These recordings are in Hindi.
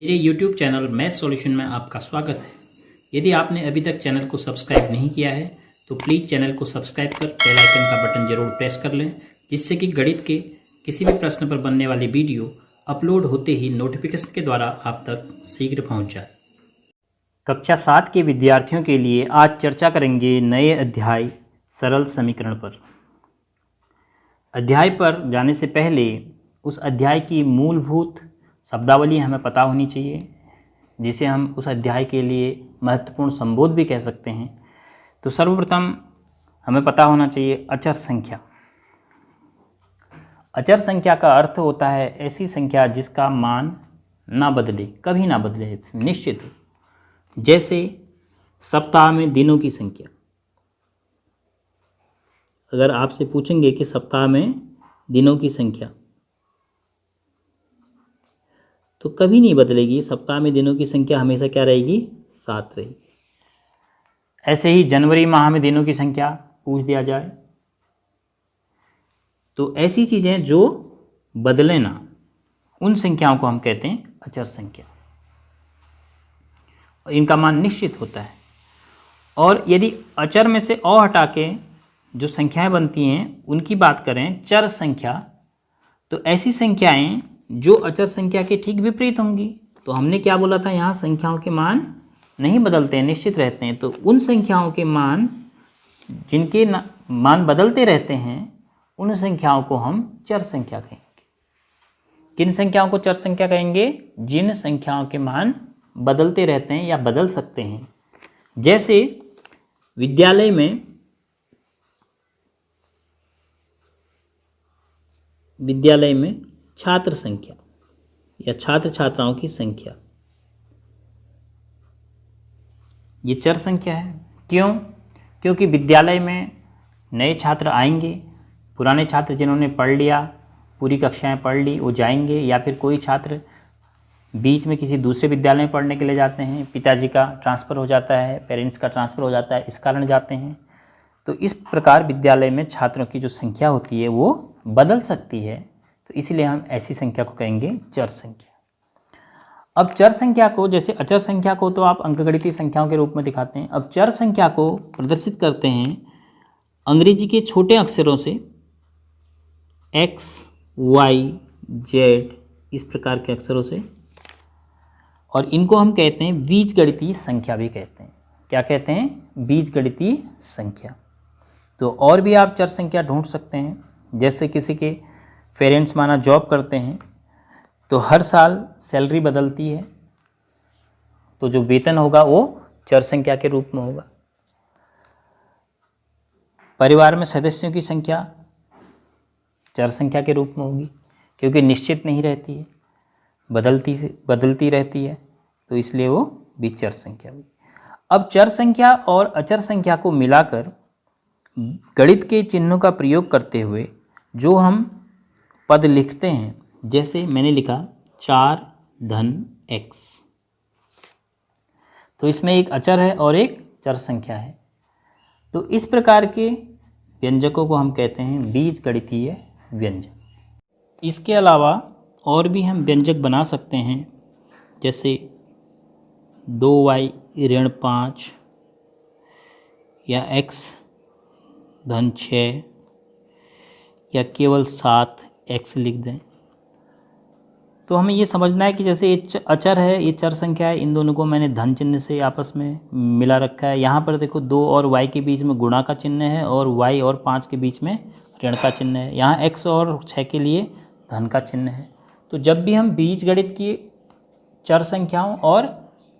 मेरे YouTube चैनल मैथ सॉल्यूशन में आपका स्वागत है। यदि आपने अभी तक चैनल को सब्सक्राइब नहीं किया है तो प्लीज़ चैनल को सब्सक्राइब कर बेल आइकन का बटन जरूर प्रेस कर लें, जिससे कि गणित के किसी भी प्रश्न पर बनने वाली वीडियो अपलोड होते ही नोटिफिकेशन के द्वारा आप तक शीघ्र पहुँच जाए। कक्षा 7 के विद्यार्थियों के लिए आज चर्चा करेंगे नए अध्याय सरल समीकरण पर। अध्याय पर जाने से पहले उस अध्याय की मूलभूत शब्दावली हमें पता होनी चाहिए, जिसे हम उस अध्याय के लिए महत्वपूर्ण संबोध भी कह सकते हैं। तो सर्वप्रथम हमें पता होना चाहिए अचर संख्या। अचर संख्या का अर्थ होता है ऐसी संख्या जिसका मान ना बदले, कभी ना बदले, निश्चित हो। जैसे सप्ताह में दिनों की संख्या। अगर आपसे पूछेंगे कि सप्ताह में दिनों की संख्या, तो कभी नहीं बदलेगी। सप्ताह में दिनों की संख्या हमेशा क्या रहेगी? 7 रहेगी। ऐसे ही जनवरी माह में दिनों की संख्या पूछ दिया जाए तो ऐसी चीज़ें जो बदले ना, उन संख्याओं को हम कहते हैं अचर संख्या। इनका मान निश्चित होता है। और यदि अचर में से औ हटा के जो संख्याएं बनती हैं उनकी बात करें, चर संख्या, तो ऐसी संख्याएं जो अचर संख्या के ठीक विपरीत होंगी। तो हमने क्या बोला था, यहाँ संख्याओं के मान नहीं बदलते हैं, निश्चित रहते हैं। तो उन संख्याओं के मान जिनके मान बदलते रहते हैं, उन संख्याओं को हम चर संख्या कहेंगे। किन संख्याओं को चर संख्या कहेंगे? जिन संख्याओं के मान बदलते रहते हैं या बदल सकते हैं। जैसे विद्यालय में छात्र संख्या या छात्र छात्राओं की संख्या, ये चर संख्या है। क्यों? क्योंकि विद्यालय में नए छात्र आएंगे, पुराने छात्र जिन्होंने पढ़ लिया, पूरी कक्षाएं पढ़ ली, वो जाएंगे, या फिर कोई छात्र बीच में किसी दूसरे विद्यालय में पढ़ने के लिए जाते हैं, पिताजी का ट्रांसफ़र हो जाता है, पेरेंट्स का ट्रांसफ़र हो जाता है, इस कारण जाते हैं। तो इस प्रकार विद्यालय में छात्रों की जो संख्या होती है वो बदल सकती है। तो इसलिए हम ऐसी संख्या को कहेंगे चर संख्या। अब चर संख्या को, जैसे अचर संख्या को तो आप अंकगणितीय संख्याओं के रूप में दिखाते हैं, अब चर संख्या को प्रदर्शित करते हैं अंग्रेजी के छोटे अक्षरों से, x, y, z, इस प्रकार के अक्षरों से। और इनको हम कहते हैं बीजगणितीय संख्या भी कहते हैं। क्या कहते हैं? बीजगणितीय संख्या। तो और भी आप चर संख्या ढूंढ सकते हैं। जैसे किसी के पेरेंट्स माना जॉब करते हैं, तो हर साल सैलरी बदलती है, तो जो वेतन होगा वो चर संख्या के रूप में होगा। परिवार में सदस्यों की संख्या चर संख्या के रूप में होगी, क्योंकि निश्चित नहीं रहती है, बदलती रहती है, तो इसलिए वो भी चर संख्या हुई। अब चर संख्या और अचर संख्या को मिलाकर गणित के चिन्हों का प्रयोग करते हुए जो हम पद लिखते हैं, जैसे मैंने लिखा 4 धन x, तो इसमें एक अचर है और एक चर संख्या है। तो इस प्रकार के व्यंजकों को हम कहते हैं बीजगणितीय व्यंजक। इसके अलावा और भी हम व्यंजक बना सकते हैं, जैसे 2y ऋण 5 या x धन 6 या केवल 7x लिख दें। तो हमें ये समझना है कि जैसे ये अचर है, ये चर संख्या है, इन दोनों को मैंने धन चिन्ह से आपस में मिला रखा है। यहाँ पर देखो 2 और y के बीच में गुणा का चिन्ह है और y और 5 के बीच में ऋण का चिन्ह है। यहाँ x और 6 के लिए धन का चिन्ह है। तो जब भी हम बीजगणित की चर संख्याओं और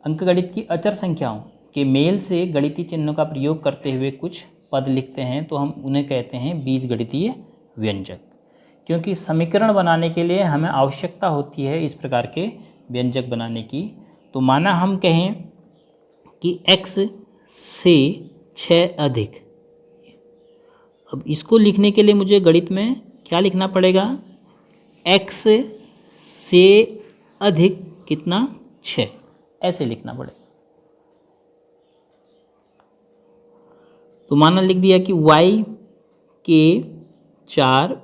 अंकगणित की अचर संख्याओं के मेल से गणितीय चिन्हों का प्रयोग करते हुए कुछ पद लिखते हैं, तो हम उन्हें कहते हैं बीजगणितीय व्यंजक। क्योंकि समीकरण बनाने के लिए हमें आवश्यकता होती है इस प्रकार के व्यंजक बनाने की। तो माना हम कहें कि x से 6 अधिक, अब इसको लिखने के लिए मुझे गणित में क्या लिखना पड़ेगा? x से अधिक कितना? 6, ऐसे लिखना पड़ेगा। तो माना लिख दिया कि y के 4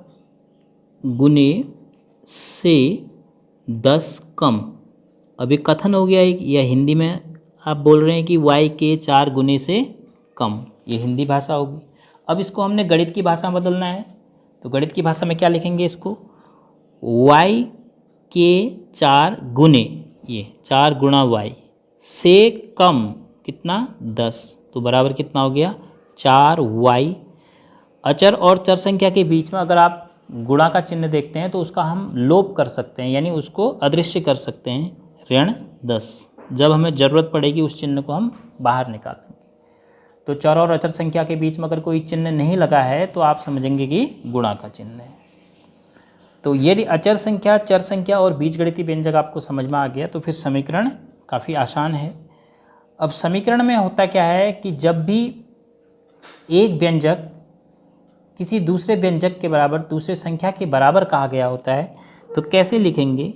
गुने से 10 कम, अब ये कथन हो गया एक, या हिंदी में आप बोल रहे हैं कि y के 4 गुने से कम, ये हिंदी भाषा होगी। अब इसको हमने गणित की भाषा में बदलना है, तो गणित की भाषा में क्या लिखेंगे इसको, y के 4 गुने, ये 4 गुणा y से कम कितना 10, तो बराबर कितना हो गया 4y। अचर और चर संख्या के बीच में अगर आप गुणा का चिन्ह देखते हैं तो उसका हम लोप कर सकते हैं, यानी उसको अदृश्य कर सकते हैं, ऋण 10। जब हमें ज़रूरत पड़ेगी उस चिन्ह को हम बाहर निकालेंगे। तो चर और अचर संख्या के बीच में अगर कोई चिन्ह नहीं लगा है तो आप समझेंगे कि गुणा का चिन्ह है। तो यदि अचर संख्या, चर संख्या और बीजगणितीय व्यंजक आपको समझ में आ गया तो फिर समीकरण काफ़ी आसान है। अब समीकरण में होता क्या है कि जब भी एक व्यंजक किसी दूसरे व्यंजक के बराबर, दूसरे संख्या के बराबर कहा गया होता है तो कैसे लिखेंगे।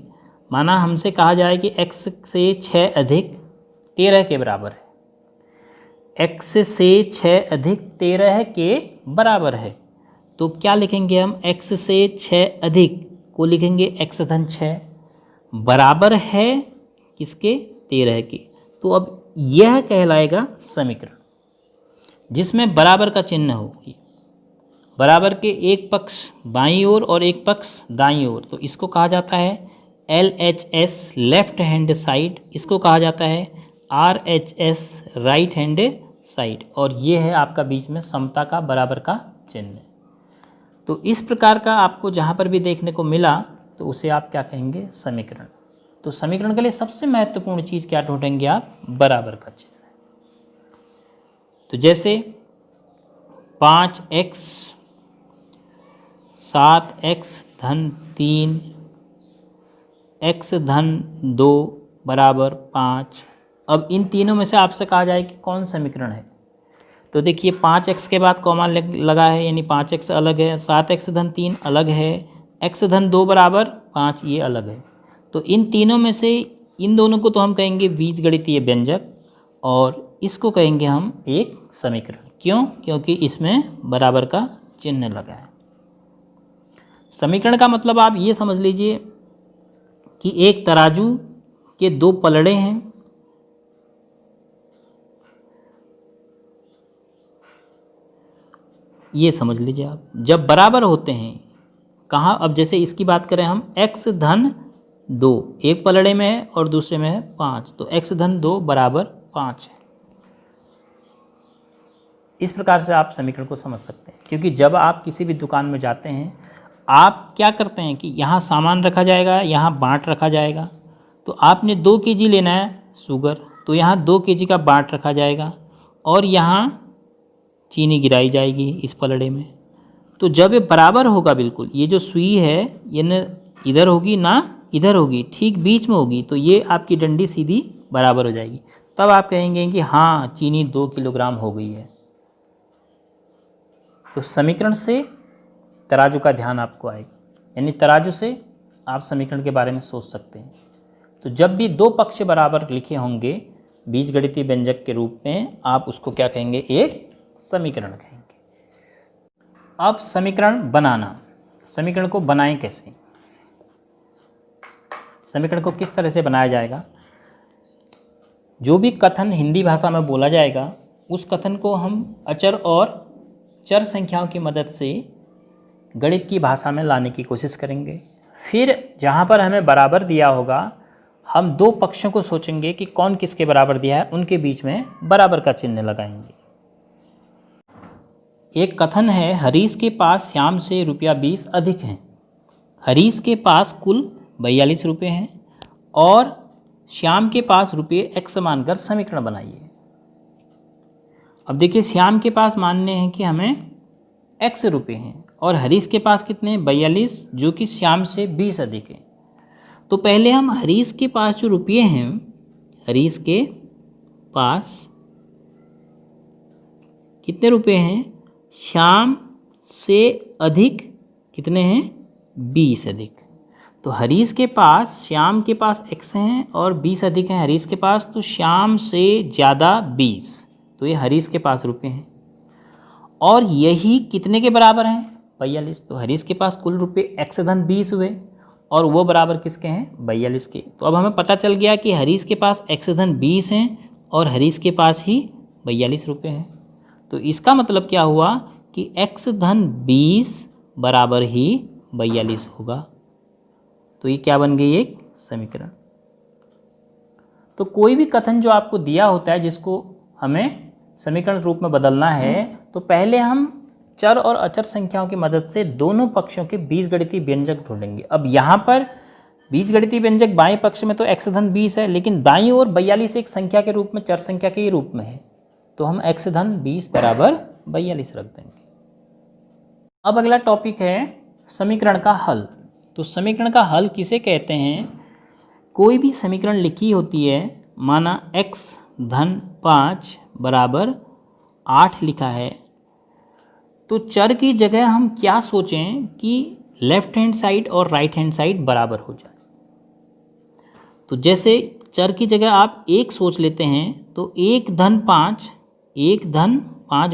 माना हमसे कहा जाए कि x से 6 अधिक 13 के बराबर है, x से 6 अधिक 13 के बराबर है, तो क्या लिखेंगे हम, x से 6 अधिक को लिखेंगे x धन 6, बराबर है किसके, 13 के। तो अब यह कहलाएगा समीकरण जिसमें बराबर का चिन्ह हो, बराबर के एक पक्ष बाईं ओर और एक पक्ष दाईं ओर, तो इसको कहा जाता है LHS लेफ्ट हैंड साइड, इसको कहा जाता है RHS राइट हैंड साइड, और ये है आपका बीच में समता का, बराबर का चिन्ह। तो इस प्रकार का आपको जहाँ पर भी देखने को मिला तो उसे आप क्या कहेंगे, समीकरण। तो समीकरण के लिए सबसे महत्वपूर्ण चीज़ क्या ढूंढेंगे आप, बराबर का चिन्ह। तो जैसे 5x 7x धन 3 x धन 2 बराबर 5। अब इन तीनों में से आपसे कहा जाए कि कौन समीकरण है, तो देखिए 5x के बाद कॉमा लगा है, यानी 5x अलग है, 7x धन 3 अलग है, x धन 2 बराबर 5 ये अलग है। तो इन तीनों में से इन दोनों को तो हम कहेंगे बीजगणितीय व्यंजक, और इसको कहेंगे हम एक समीकरण। क्यों, क्योंकि इसमें बराबर का चिन्ह लगा है। समीकरण का मतलब आप ये समझ लीजिए कि एक तराजू के 2 पलड़े हैं, ये समझ लीजिए आप, जब बराबर होते हैं कहाँ, अब जैसे इसकी बात करें हम, x धन 2 एक पलड़े में है और दूसरे में है 5, तो x धन 2 बराबर 5 है। इस प्रकार से आप समीकरण को समझ सकते हैं, क्योंकि जब आप किसी भी दुकान में जाते हैं आप क्या करते हैं कि यहाँ सामान रखा जाएगा, यहाँ बाट रखा जाएगा, तो आपने 2 kg लेना है शुगर, तो यहाँ 2 kg का बाट रखा जाएगा और यहाँ चीनी गिराई जाएगी इस पलड़े में। तो जब ये बराबर होगा बिल्कुल, ये जो सुई है ये न इधर होगी ना इधर होगी, ठीक बीच में होगी, तो ये आपकी डंडी सीधी बराबर हो जाएगी। तब आप कहेंगे कि हाँ चीनी 2 किलोग्राम हो गई है। तो समीकरण से तराजू का ध्यान आपको आएगा, यानी तराजू से आप समीकरण के बारे में सोच सकते हैं। तो जब भी 2 पक्ष बराबर लिखे होंगे बीजगणितीय व्यंजक के रूप में, आप उसको क्या कहेंगे, एक समीकरण कहेंगे। अब समीकरण बनाना, समीकरण को बनाएं कैसे, समीकरण को किस तरह से बनाया जाएगा। जो भी कथन हिंदी भाषा में बोला जाएगा उस कथन को हम अचर और चर संख्याओं की मदद से गणित की भाषा में लाने की कोशिश करेंगे। फिर जहाँ पर हमें बराबर दिया होगा हम 2 पक्षों को सोचेंगे कि कौन किसके बराबर दिया है, उनके बीच में बराबर का चिन्ह लगाएंगे। एक कथन है, हरीश के पास श्याम से ₹20 अधिक हैं। हरीश के पास कुल 42 रुपये हैं और श्याम के पास रुपये x मानकर समीकरण बनाइए। अब देखिए श्याम के पास मानने हैं कि हमें x रुपये हैं और हरीश के पास कितने, 42, जो कि श्याम से 20 अधिक है। तो पहले हम हरीश के पास जो रुपये हैं, हरीश के पास कितने रुपये हैं, श्याम से अधिक कितने हैं, 20 अधिक। तो हरीश के पास, श्याम के पास x हैं और 20 अधिक हैं हरीश के पास, तो श्याम से ज़्यादा 20, तो ये हरीश के पास रुपये हैं। और यही कितने के बराबर हैं, 42। तो हरीश के पास कुल रुपये x धन 20 हुए और वो बराबर किसके हैं, 42 के। तो अब हमें पता चल गया कि हरीश के पास x धन 20 हैं और हरीश के पास ही 42 रुपये हैं। तो इसका मतलब क्या हुआ कि x धन 20 बराबर ही 42 होगा। तो ये क्या बन गई, एक समीकरण। तो कोई भी कथन जो आपको दिया होता है जिसको हमें समीकरण रूप में बदलना है, तो पहले हम चर और अचर संख्याओं की मदद से दोनों पक्षों के बीजगणितीय व्यंजक ढूंढेंगे। अब यहाँ पर बीजगणितीय व्यंजक बाएं पक्ष में तो x धन 20 है, लेकिन दाईं ओर 42 एक संख्या के रूप में, चर संख्या के रूप में है, तो हम x धन 20 बराबर 42 रख देंगे। अब अगला टॉपिक है समीकरण का हल। तो समीकरण का हल किसे कहते हैं, कोई भी समीकरण लिखी होती है, माना x धन 5 बराबर 8 लिखा है, तो चर की जगह हम क्या सोचें कि लेफ्ट हैंड साइड और राइट हैंड साइड बराबर हो जाए। तो जैसे चर की जगह आप 1 सोच लेते हैं, तो 1 धन 5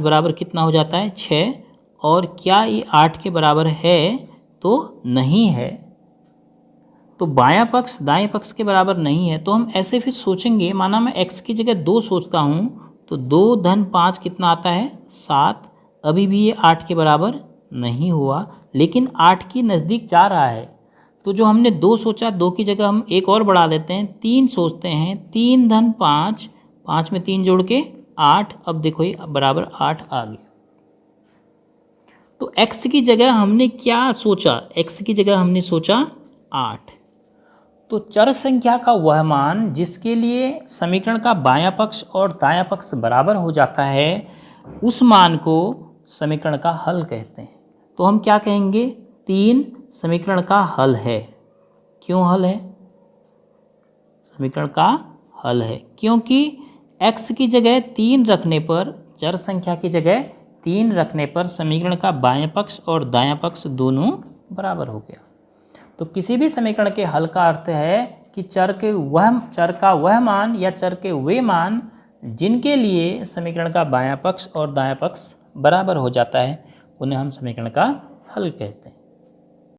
बराबर कितना हो जाता है, 6। और क्या ये 8 के बराबर है, तो नहीं है। तो बायां पक्ष दाएं पक्ष के बराबर नहीं है, तो हम ऐसे फिर सोचेंगे, माना मैं x की जगह 2 सोचता हूँ, तो 2 धन 5 कितना आता है, 7। अभी भी ये 8 के बराबर नहीं हुआ, लेकिन 8 की नज़दीक जा रहा है। तो जो हमने 2 सोचा, 2 की जगह हम एक और बढ़ा देते हैं, 3 सोचते हैं। 3 धन 5, 5 में 3 जोड़ के 8। अब देखो ये बराबर 8 आ गया। तो x की जगह हमने क्या सोचा, x की जगह हमने सोचा 8। तो चर संख्या का वह मान जिसके लिए समीकरण का बायां पक्ष और दायां पक्ष बराबर हो जाता है, उस मान को समीकरण का हल कहते हैं। तो हम क्या कहेंगे, 3 समीकरण का हल है। क्यों हल है, समीकरण का हल है क्योंकि x की जगह 3 रखने पर, चर संख्या की जगह 3 रखने पर समीकरण का बायां पक्ष और दायां पक्ष दोनों बराबर हो गया। तो किसी भी समीकरण के हल का अर्थ है कि चर का वह मान या चर के वे मान जिनके लिए समीकरण का बायां पक्ष और दायां पक्ष बराबर हो जाता है, उन्हें हम समीकरण का हल कहते हैं।